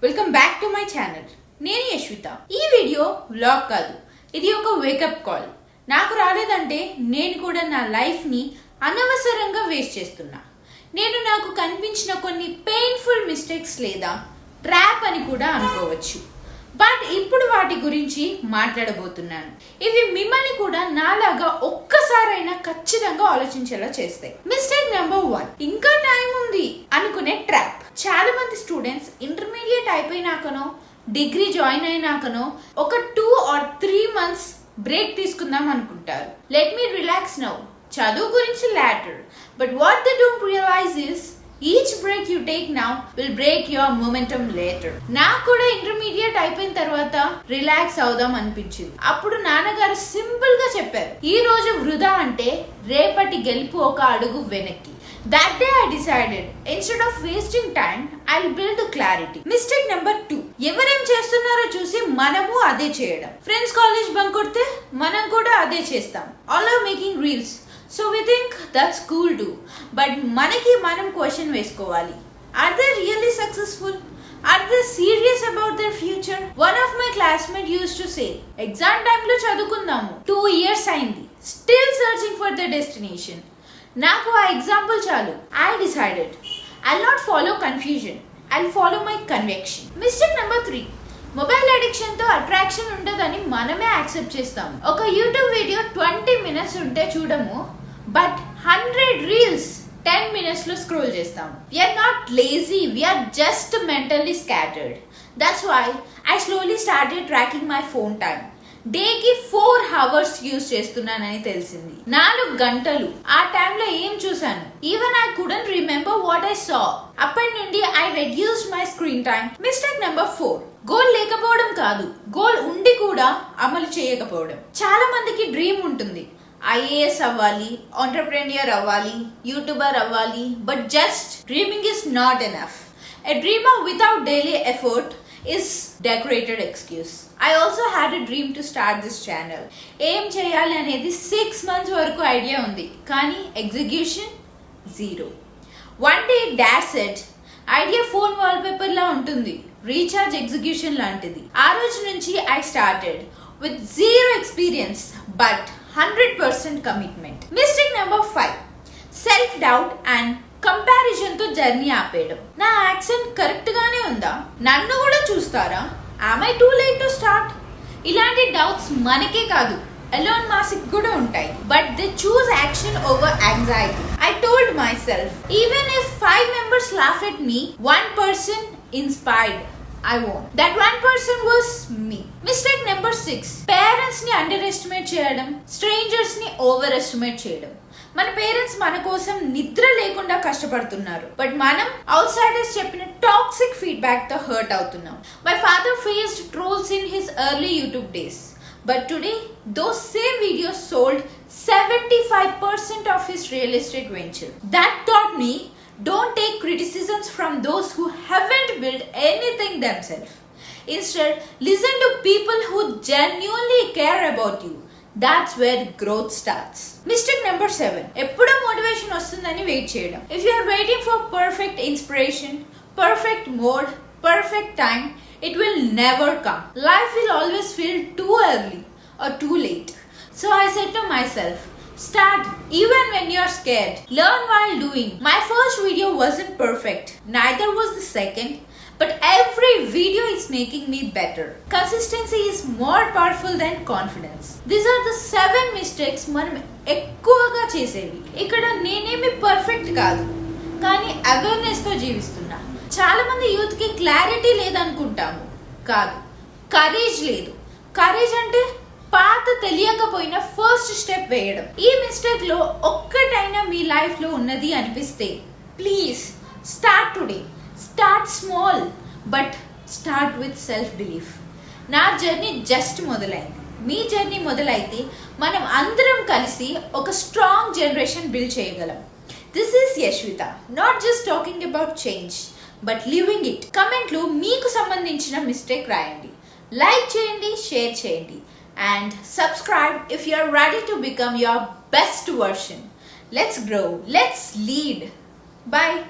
Welcome back to my channel. నేను యశ్విత. ఈ video vlog కాదు, ఇది ఒక వేకప్ కాల్. నాకు రాలేదంటే నేను కూడా నా లైఫ్ని అనవసరంగా వేస్ట్ చేస్తున్నా. నేను నాకు కనిపించిన కొన్ని పెయిన్ఫుల్ మిస్టేక్స్ లేదా ట్రాప్ అని కూడా అనుకోవచ్చు. బట్ ఇప్పుడు వాటి గురించి మాట్లాడబోతున్నాను. ఇవి మిమ్మల్ని కూడా నాలాగా ఒక్కసారైనా ఖచ్చితంగా ఆలోచించేలా చేస్తాయి. మిస్టేక్ నెంబర్ 1, ఇంకా టైం ఉంది అనుకునే ట్రాప్. చాలా మంది స్టూడెంట్స్ ఇంటర్మీడియట్ అయిపోయినాకనో డిగ్రీ జాయిన్ అయినాకనో ఒక 2 or 3 months బ్రేక్ తీసుకుందాం అనుకుంటారు. లెట్ మీ రిలాక్స్ నౌ, చదువు గురించి later. But what they don't realize is each break you take now will break your momentum later. నాకు కూడా ఇంటర్మీడియట్ అయిపోయిన తర్వాత రిలాక్స్ అవుదాం అనిపించింది. అప్పుడు నాన్నగారు సింపుల్ గా చెప్పారు, ఈ రోజు వృధా అంటే రేపటి గెలుపు ఒక అడుగు వెనక్కి. That day I decided, instead of wasting time, I'll build clarity. Mistake number 2, ఎవరేం చేస్తున్నారో చూసి మనము అదే చేయడం. ఫ్రెండ్స్ కాలేజ్ బంక్ కొడితే మనం కూడా అదే చేస్తాం. All are making reels. So we think that's cool too. But మనకి మనం క్వశ్చన్ వేసుకోవాలి. Are they really successful? Are they serious about their future? One of my classmates used to say, exam time లో చదువుకుందాము, 2 years అయింది, still searching for the destination. నాకు ఆ example చాలు. I decided I'll not follow confusion, I'll follow my conviction. Mistake number 3, mobile addiction తో attraction ఉండదని మనమే accept చేస్తాము. ఒక యూట్యూబ్ వీడియో 20 minutes ఉంటే చూడము, బట్ 100 reels 10 minutes లో స్క్రోల్ చేస్తాము. We are not lazy, we are just mentally scattered. That's why I slowly started tracking my phone time. డేకి 4 hours యూజ్ చేస్తున్నానని తెలిసింది. 4 గంటలు. ఆ టైంలో ఏం చూసాను? Even I couldn't remember what I saw. అప్పటి నుండి I reduced my screen time. Mistake number 4, goal లేకపోవడం కాదు, గోల్ ఉండి కూడా అమలు చేయకపోవడం. చాలా మందికి డ్రీమ్ ఉంటుంది, ఐఏఎస్ అవ్వాలి, ఎంటర్‌ప్రెన్యూర్ అవ్వాలి, యూట్యూబర్ అవ్వాలి. But just dreaming is not enough. A dreamer without daily effort is decorated excuse. I also had a dream to start this channel. ఏం చేయాలి అనేది 6 months వరకు ఐడియా ఉంది, కానీ execution 0. One day dad said, idea phone wallpaper లా ఉంటుంది, recharge execution లాంటిది. ఆ రోజు నుంచి I started with 0 experience but 100% commitment. Mistake number 5, self doubt and comparison తో జర్నీ ఆపేయడం. నా యాక్సెంట్ కరెక్ట్ గానే ఉందా? నన్ను కూడా చూస్తారా? am I too late to start? ఇలాంటి డౌట్స్ మనకే కాదు, ఎలోన్ మాస్క్ కూడా ఉంటాయి. But they choose action over anxiety. I told myself, even if 5 members laugh at me, 1 person inspired, I won. That 1 person was me. Mistake number 6, parents ని under estimate చేయడం, strangers ని over estimate చేయడం. మన parents మన కోసం నిద్ర లేకుండా కష్టపడుతున్నారు, బట్ మనం అవుట్ సైడర్స్ చెప్పిన టాక్సిక్ ఫీడ్బ్యాక్ తో హర్ట్ అవుతున్నాం. My father faced trolls in his early YouTube days, but today those same videos sold 75% of his real estate venture. That taught me, don't take criticisms from those who haven't built anything themselves. Instead, listen to people who genuinely care about you. That's where growth starts. Mistake number 7, ఎప్పుడో motivation వస్తుందని wait చేయడం. If you are waiting for perfect inspiration, perfect mode, perfect time, it will never come. Life will always feel too early or too late. So I said to myself, start even when you are scared. Learn while doing. My first video wasn't perfect, neither was the second. But every video is making me better. Consistency is more powerful than confidence. These are the 7 mistakes మనం ఎక్కువగా చేసేవి. ఇక్కడ నేనేమి perfect కాదు, కానీ awareness తో జీవిస్తున్నా. చాలా మంది యూత్ కి క్లారిటీ లేదనుకుంటాము, కాదు, కరేజ్ లేదు. కరేజ్ అంటే పాత తెలియకపోయినా ఫస్ట్ స్టెప్ వేయడం. ఈ మిస్టేక్ లో ఒక్కటైనా మీ లైఫ్ లో ఉన్నది అనిపిస్తే please start today. Start small but start with self belief. నా జర్నీ జస్ట్ మొదలైంది, మీ జర్నీ మొదలైతే మనం అందరం కలిసి ఒక స్ట్రాంగ్ జనరేషన్ బిల్డ్ చేయగలం. This is Yashwitha, not just talking about change but living it. కమెంట్లో మీకు సంబంధించిన మిస్టేక్ రాయండి, లైక్ చేయండి, షేర్ చేయండి, and subscribe if you are ready to become your best version. Let's grow, let's lead. Bye.